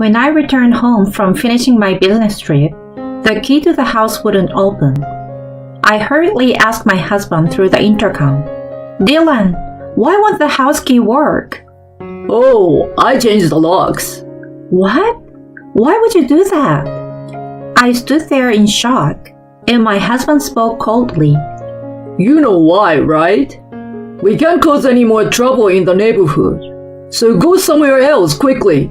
When I returned home from finishing my business trip, the key to the house wouldn't open. I hurriedly asked my husband through the intercom, "Dylan, why won't the house key work?" "Oh, I changed the locks." "What? Why would you do that?" I stood there in shock, and my husband spoke coldly. "You know why, right? We can't cause any more trouble in the neighborhood, so go somewhere else quickly."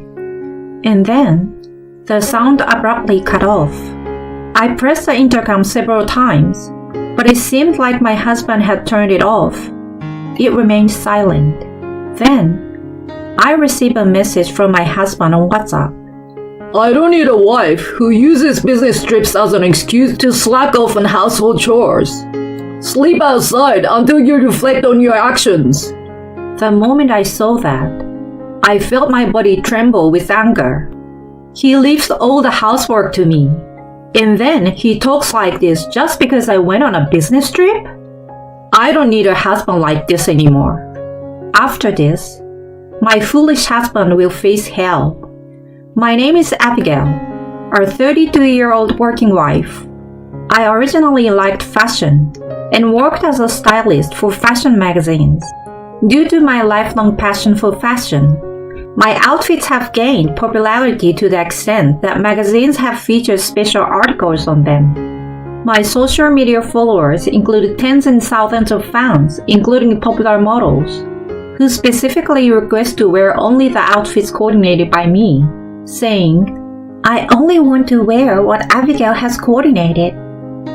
And then, the sound abruptly cut off. I pressed the intercom several times, but it seemed like my husband had turned it off. It remained silent. Then, I received a message from my husband on WhatsApp. "I don't need a wife who uses business trips as an excuse to slack off on household chores. Sleep outside until you reflect on your actions." The moment I saw that, I felt my body tremble with anger. He leaves all the housework to me, and then he talks like this just because I went on a business trip? I don't need a husband like this anymore. After this, my foolish husband will face hell. My name is Abigail, our 32-year-old working wife. I originally liked fashion and worked as a stylist for fashion magazines. Due to my lifelong passion for fashion, my outfits have gained popularity to the extent that magazines have featured special articles on them. My social media followers include tens and thousands of fans, including popular models, who specifically request to wear only the outfits coordinated by me, saying, "I only want to wear what Abigail has coordinated."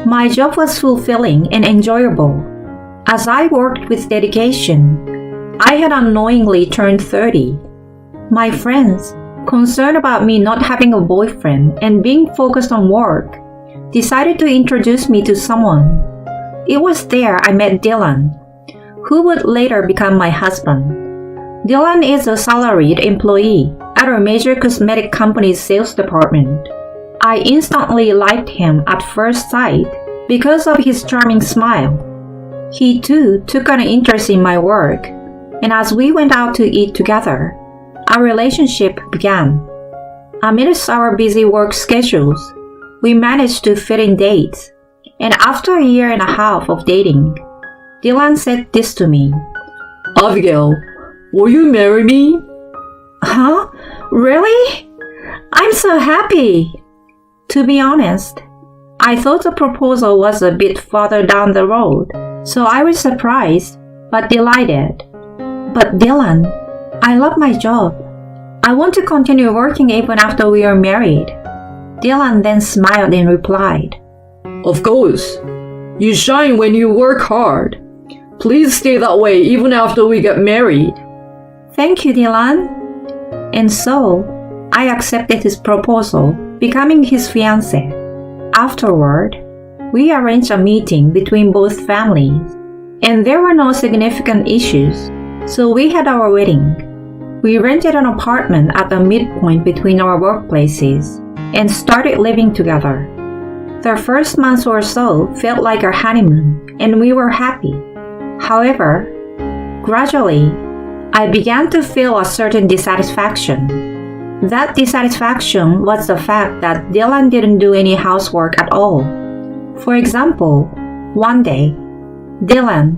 My job was fulfilling and enjoyable. As I worked with dedication, I had unknowingly turned 30. My friends, concerned about me not having a boyfriend and being focused on work, decided to introduce me to someone. It was there I met Dylan, who would later become my husband. Dylan is a salaried employee at a major cosmetic company's sales department. I instantly liked him at first sight because of his charming smile. He too took an interest in my work, and as we went out to eat together, our relationship began. Amidst our busy work schedules, we managed to fit in dates, and after a year and a half of dating, Dylan said this to me. "Abigail, will you marry me?" "Huh? Really? I'm so happy!" To be honest, I thought the proposal was a bit farther down the road, so I was surprised but delighted. "But Dylan, I love my job. I want to continue working even after we are married." Dylan then smiled and replied, "Of course. You shine when you work hard. Please stay that way even after we get married." "Thank you, Dylan." And so, I accepted his proposal, becoming his fiancé. Afterward, we arranged a meeting between both families, and there were no significant issues, so we had our wedding. We rented an apartment at the midpoint between our workplaces and started living together. The first month or so felt like our honeymoon, and we were happy. However, gradually, I began to feel a certain dissatisfaction. That dissatisfaction was the fact that Dylan didn't do any housework at all. For example, one day, Dylan,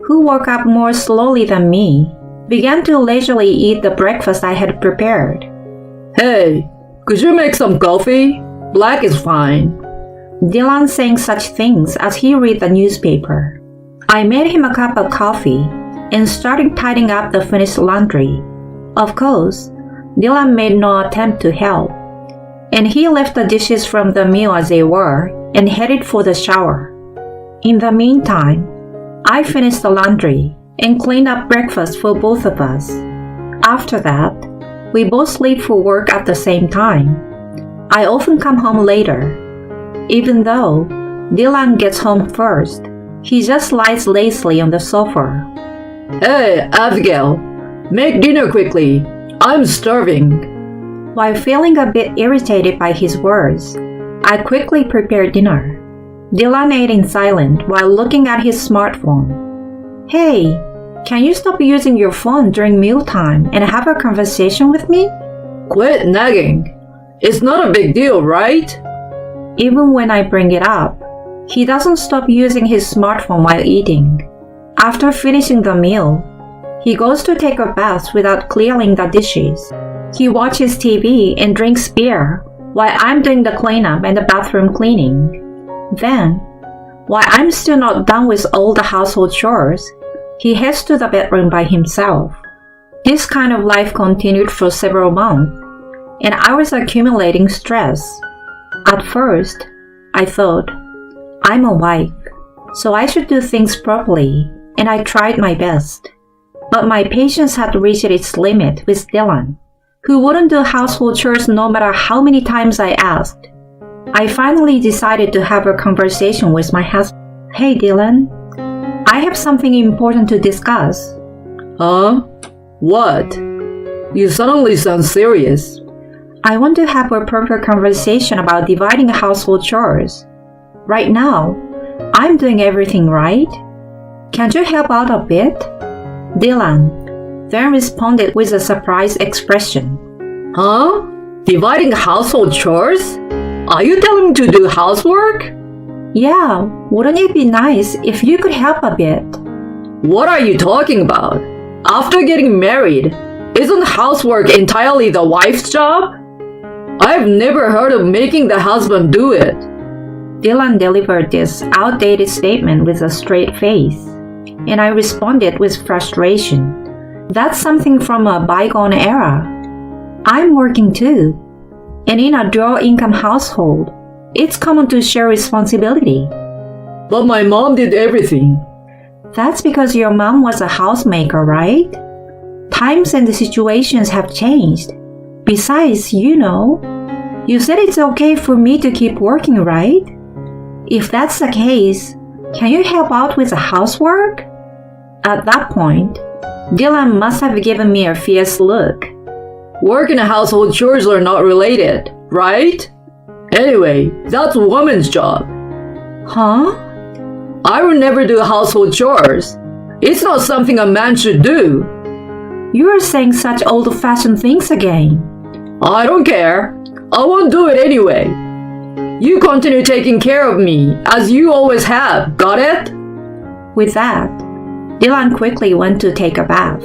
who woke up more slowly than me, began to leisurely eat the breakfast I had prepared. "Hey, could you make some coffee? Black is fine." Dylan saying such things as he read the newspaper. I made him a cup of coffee and started tidying up the finished laundry. Of course, Dylan made no attempt to help, and he left the dishes from the meal as they were and headed for the shower. In the meantime, I finished the laundry and cleaned up breakfast for both of us. After that, we both leave for work at the same time. I often come home later. Even though Dylan gets home first, he just lies lazily on the sofa. "Hey, Abigail, make dinner quickly. I'm starving." While feeling a bit irritated by his words, I quickly prepared dinner. Dylan ate in silence while looking at his smartphone. "Hey, can you stop using your phone during mealtime and have a conversation with me?" "Quit nagging. It's not a big deal, right? Even when I bring it up, he doesn't stop using his smartphone while eating. After finishing the meal, he goes to take a bath without clearing the dishes. He watches TV and drinks beer while I'm doing the cleanup and the bathroom cleaning. Then, while I'm still not done with all the household chores, he heads to the bedroom by himself. This kind of life continued for several months, and I was accumulating stress. At first, I thought, I'm a wife, so I should do things properly, and I tried my best. But my patience had reached its limit with Dylan, who wouldn't do household chores no matter how many times I asked. I finally decided to have a conversation with my husband. Hey Dylan, I have something important to discuss. Huh? What? You suddenly sound serious. I want to have a proper conversation about dividing household chores. Right now, I'm doing everything right. Can't you help out a bit? Dylan then responded with a surprised expression. Huh? Dividing household chores? Are you telling me to do housework? Yeah, wouldn't it be nice if you could help a bit? What are you talking about? After getting married, isn't housework entirely the wife's job? I've never heard of making the husband do it. Dylan delivered this outdated statement with a straight face, and I responded with frustration. That's something from a bygone era. I'm working too, and in a dual-income household, it's common to share responsibility. But my mom did everything. That's because your mom was a housemaker, right? Times and the situations have changed. Besides, you said it's okay for me to keep working, right? If that's the case, can you help out with the housework? At that point, Dylan must have given me a fierce look. Work and household chores are not related, right? Anyway, that's a woman's job. Huh? I will never do household chores. It's not something a man should do. You are saying such old-fashioned things again. I don't care. I won't do it anyway. You continue taking care of me, as you always have, got it? With that, Dylan quickly went to take a bath.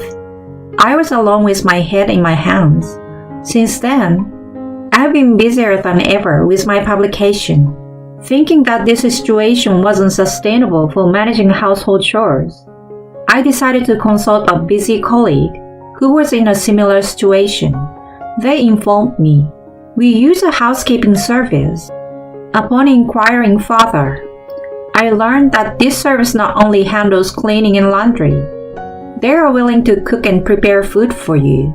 I was alone with my head in my hands. Since then, I've been busier than ever with my publication, thinking that this situation wasn't sustainable for managing household chores. I decided to consult a busy colleague who was in a similar situation. They informed me we use a housekeeping service. Upon inquiring further, I learned that this service not only handles cleaning and laundry, they are willing to cook and prepare food for you.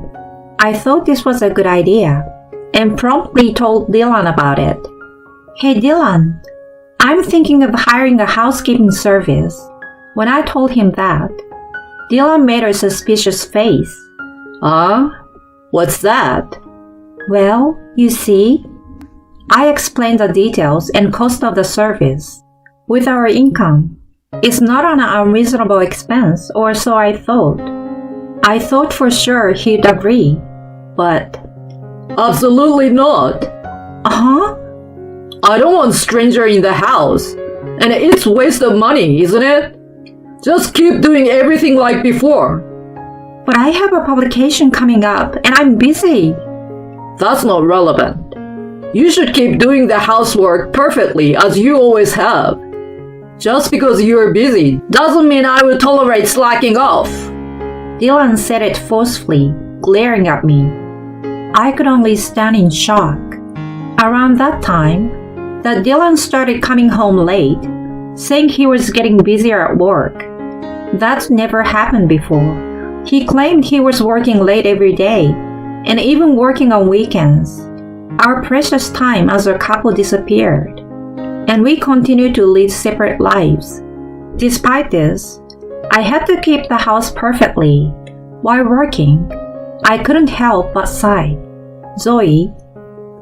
I thought this was a good idea and promptly told Dylan about it. Hey Dylan, I'm thinking of hiring a housekeeping service. When I told him that, Dylan made a suspicious face. What's that? Well, you see, I explained the details and cost of the service. With our income, it's not an unreasonable expense, or so I thought. I thought for sure he'd agree, but... Absolutely not. Uh-huh? I don't want stranger in the house, and it's waste of money, isn't it? Just keep doing everything like before. But I have a publication coming up, and I'm busy. That's not relevant. You should keep doing the housework perfectly as you always have. Just because you're busy doesn't mean I will tolerate slacking off. Dylan said it forcefully, glaring at me. I could only stand in shock. Around that time, that Dylan started coming home late, saying he was getting busier at work. That's never happened before. He claimed he was working late every day, and even working on weekends. Our precious time as a couple disappeared, and we continued to lead separate lives. Despite this, I had to keep the house perfectly. While working, I couldn't help but sigh. Zoe,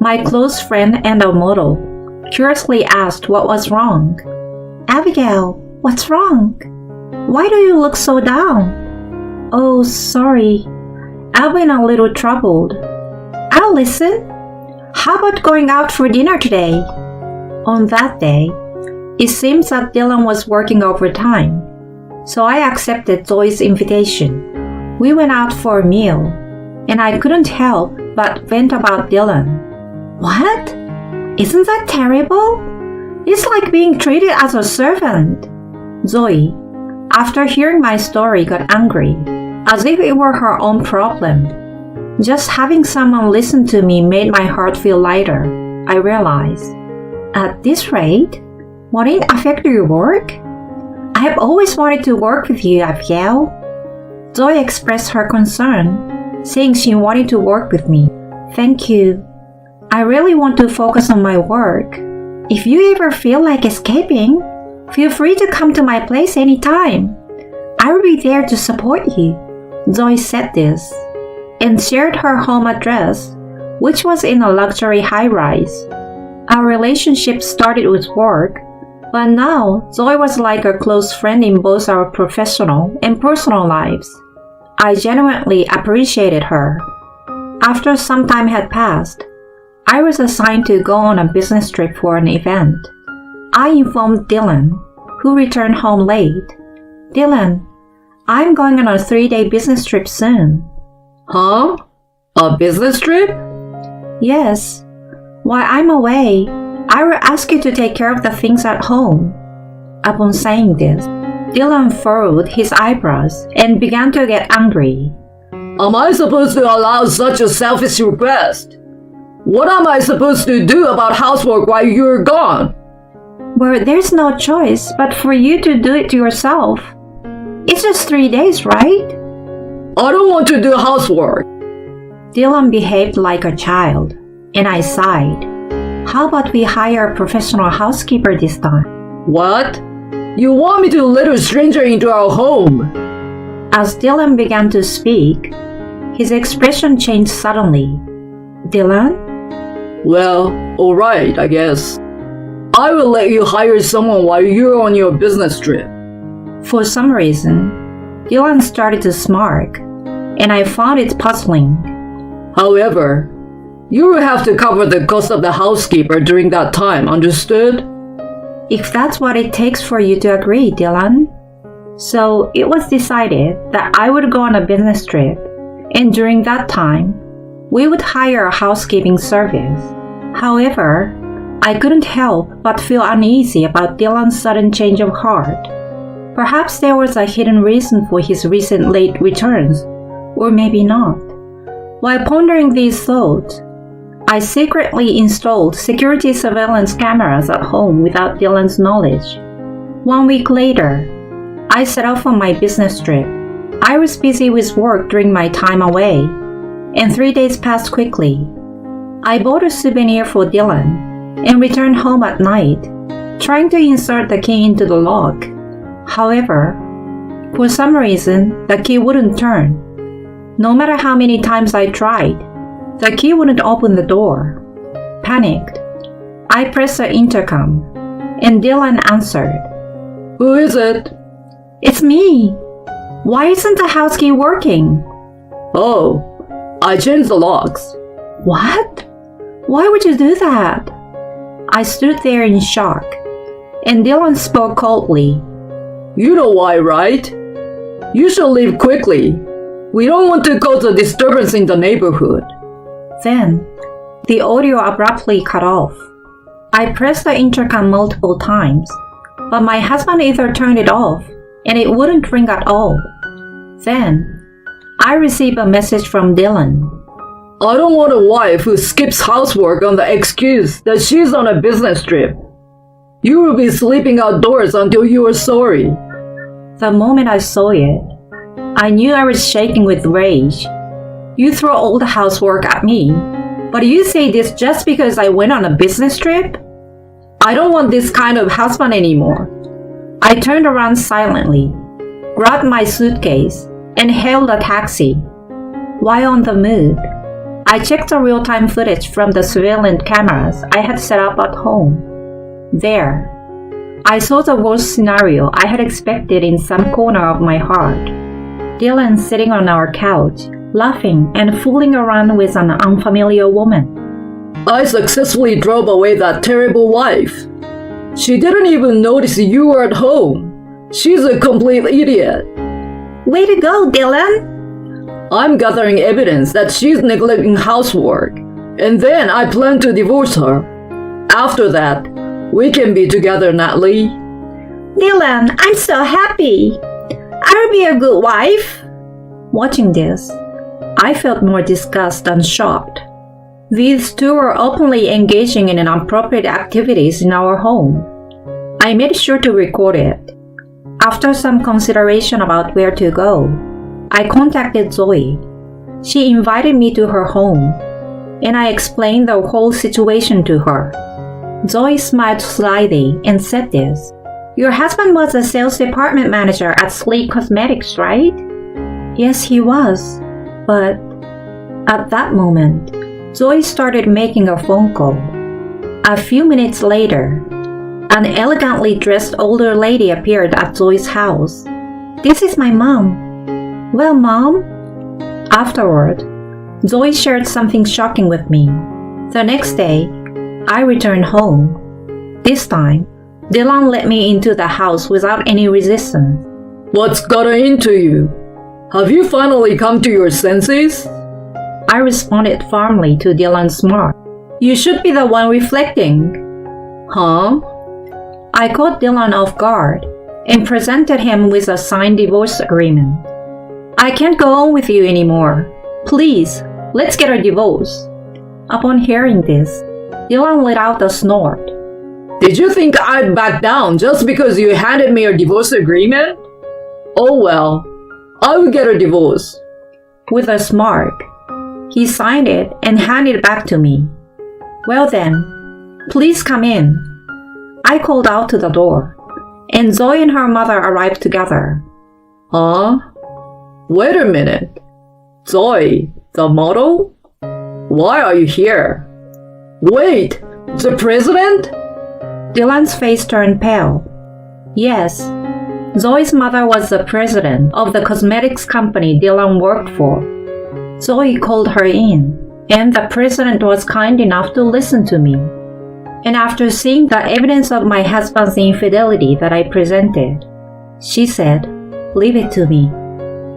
my close friend and a model, curiously asked what was wrong. Abigail, what's wrong? Why do you look so down? Oh, sorry. I've been a little troubled. I'll listen. How about going out for dinner today? On that day, it seems that Dylan was working overtime, so I accepted Zoe's invitation. We went out for a meal, and I couldn't help but vent about Dylan. What? Isn't that terrible? It's like being treated as a servant. Zoe, after hearing my story, got angry, as if it were her own problem. Just having someone listen to me made my heart feel lighter, I realized. At this rate, won't it affect your work? I have always wanted to work with you, Abigail. Zoe expressed her concern, saying she wanted to work with me. Thank you. I really want to focus on my work. If you ever feel like escaping, feel free to come to my place anytime. I will be there to support you. Zoe said this and shared her home address, which was in a luxury high-rise. Our relationship started with work, but now Zoe was like a close friend in both our professional and personal lives. I genuinely appreciated her. After some time had passed, I was assigned to go on a business trip for an event. I informed Dylan, who returned home late. Dylan, I'm going on a 3-day business trip soon. Huh? A business trip? Yes. While I'm away, I will ask you to take care of the things at home. Upon saying this, Dylan furrowed his eyebrows and began to get angry. Am I supposed to allow such a selfish request? What am I supposed to do about housework while you're gone? Well, there's no choice but for you to do it yourself. It's just 3 days, right? I don't want to do housework. Dylan behaved like a child, and I sighed. How about we hire a professional housekeeper this time? What? You want me to let a stranger into our home? As Dylan began to speak, his expression changed suddenly. Dylan? Well, alright, I guess. I will let you hire someone while you're on your business trip. For some reason, Dylan started to smirk, and I found it puzzling. However, you will have to cover the cost of the housekeeper during that time, understood? If that's what it takes for you to agree, Dylan. So it was decided that I would go on a business trip, and during that time, we would hire a housekeeping service. However, I couldn't help but feel uneasy about Dylan's sudden change of heart. Perhaps there was a hidden reason for his recent late returns, or maybe not. While pondering these thoughts, I secretly installed security surveillance cameras at home without Dylan's knowledge. 1 week later, I set off on my business trip. I was busy with work during my time away, and 3 days passed quickly. I bought a souvenir for Dylan and returned home at night, trying to insert the key into the lock. However, for some reason, the key wouldn't turn. No matter how many times I tried, the key wouldn't open the door. Panicked, I pressed the intercom, and Dylan answered. Who is it? It's me. Why isn't the house key working? Oh, I changed the locks. What? Why would you do that? I stood there in shock, and Dylan spoke coldly. You know why, right? You should leave quickly. We don't want to cause a disturbance in the neighborhood. Then, the audio abruptly cut off. I pressed the intercom multiple times, but my husband either turned it off and it wouldn't ring at all. Then, I received a message from Dylan. I don't want a wife who skips housework on the excuse that she's on a business trip. You will be sleeping outdoors until you are sorry. The moment I saw it, I knew I was shaking with rage. You throw all the housework at me, but you say this just because I went on a business trip? I don't want this kind of husband anymore. I turned around silently, grabbed my suitcase, and hailed a taxi. While on the move, I checked the real-time footage from the surveillance cameras I had set up at home. There, I saw the worst scenario I had expected in some corner of my heart. Dylan sitting on our couch, laughing and fooling around with an unfamiliar woman. I successfully drove away that terrible wife. She didn't even notice you were at home. She's a complete idiot. Way to go, Dylan! I'm gathering evidence that she's neglecting housework, and then I plan to divorce her. After that, we can be together, Natalie. Dylan, I'm so happy! I'll be a good wife! Watching this, I felt more disgust than shocked. These two were openly engaging in inappropriate activities in our home. I made sure to record it. After some consideration about where to go, I contacted Zoe. She invited me to her home, and I explained the whole situation to her. Zoe smiled slyly and said this. Your husband was a sales department manager at Sleep Cosmetics, right? Yes, he was. But at that moment, Zoe started making a phone call. A few minutes later, an elegantly dressed older lady appeared at Zoe's house. This is my mom. Well, Mom? Afterward, Zoe shared something shocking with me. The next day, I returned home. This time, Dylan let me into the house without any resistance. What's gotten into you? Have you finally come to your senses? I responded firmly to Dylan's remark. You should be the one reflecting. Huh? I caught Dylan off guard and presented him with a signed divorce agreement. I can't go on with you anymore. Please, let's get a divorce. Upon hearing this, Dylan let out a snort. Did you think I'd back down just because you handed me a divorce agreement? Oh well, I will get a divorce. With a smirk, he signed it and handed it back to me. Well then, please come in. I called out to the door, and Zoe and her mother arrived together. Huh? Wait a minute. Zoe, the model? Why are you here? Wait, the president? Dylan's face turned pale. Yes, Zoe's mother was the president of the cosmetics company Dylan worked for. Zoe called her in, and the president was kind enough to listen to me. And after seeing the evidence of my husband's infidelity that I presented, she said, "Leave it to me."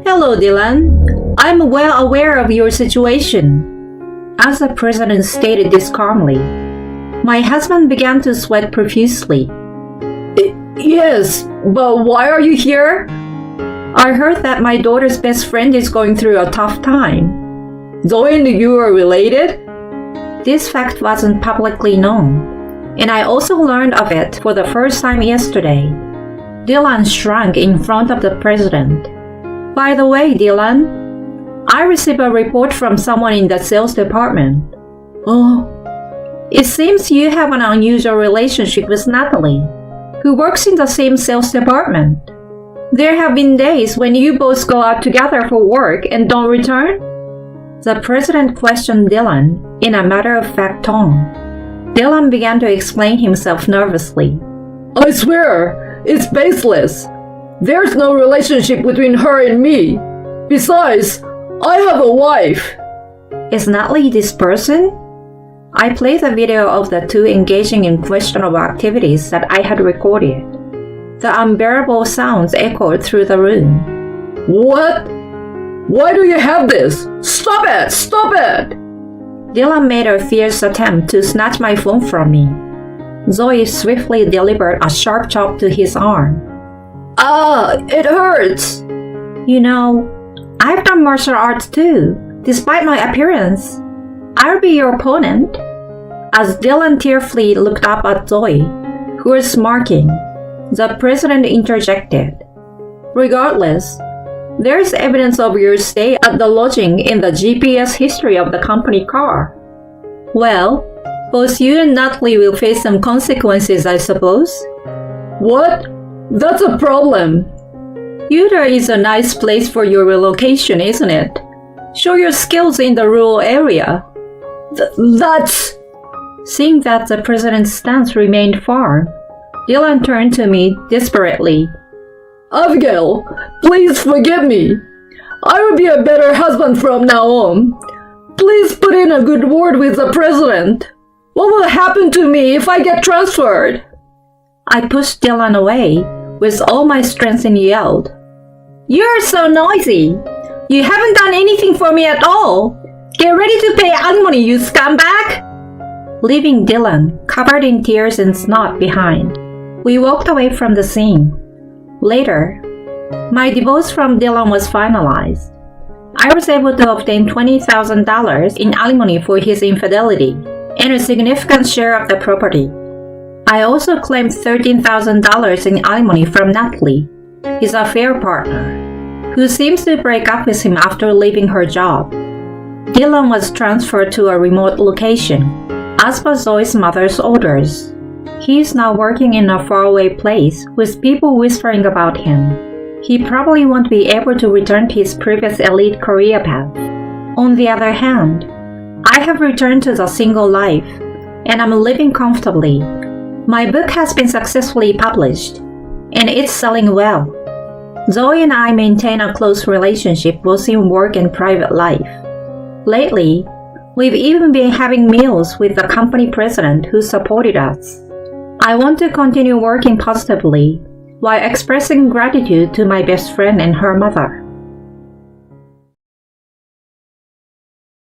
Hello, Dylan. I'm well aware of your situation. As the president stated this calmly, my husband began to sweat profusely. Yes, but why are you here? I heard that my daughter's best friend is going through a tough time. Zoe and you are related? This fact wasn't publicly known, and I also learned of it for the first time yesterday. Dylan shrank in front of the president. By the way, Dylan, I received a report from someone in the sales department. Oh, it seems you have an unusual relationship with Natalie, who works in the same sales department. There have been days when you both go out together for work and don't return? The president questioned Dylan in a matter-of-fact tone. Dylan began to explain himself nervously. I swear, it's baseless. There's no relationship between her and me. Besides, I have a wife. Is Natalie this person? I played a video of the two engaging in questionable activities that I had recorded. The unbearable sounds echoed through the room. What? Why do you have this? Stop it! Stop it! Dylan made a fierce attempt to snatch my phone from me. Zoe swiftly delivered a sharp chop to his arm. Ah, it hurts! You know, I've done martial arts too, despite my appearance. I'll be your opponent. As Dylan tearfully looked up at Zoe, who was smirking, the president interjected. Regardless, there's evidence of your stay at the lodging in the GPS history of the company car. Well, both you and Natalie will face some consequences, I suppose. What? That's a problem. Utah is a nice place for your relocation, isn't it? Show your skills in the rural area. That's... Seeing that the president's stance remained firm, Dylan turned to me desperately. Abigail, please forgive me. I will be a better husband from now on. Please put in a good word with the president. What will happen to me if I get transferred? I pushed Dylan away with all my strength and yelled, "You're so noisy! You haven't done anything for me at all! Get ready to pay alimony, you scumbag!" Leaving Dylan covered in tears and snot behind, we walked away from the scene. Later, my divorce from Dylan was finalized. I was able to obtain $20,000 in alimony for his infidelity and a significant share of the property. I also claimed $13,000 in alimony from Natalie, his affair partner, who seems to break up with him after leaving her job. Dylan was transferred to a remote location, as per Zoe's mother's orders. He is now working in a faraway place with people whispering about him. He probably won't be able to return to his previous elite career path. On the other hand, I have returned to the single life, and I'm living comfortably. My book has been successfully published, and it's selling well. Zoe and I maintain a close relationship both in work and private life. Lately, we've even been having meals with the company president who supported us. I want to continue working positively while expressing gratitude to my best friend and her mother.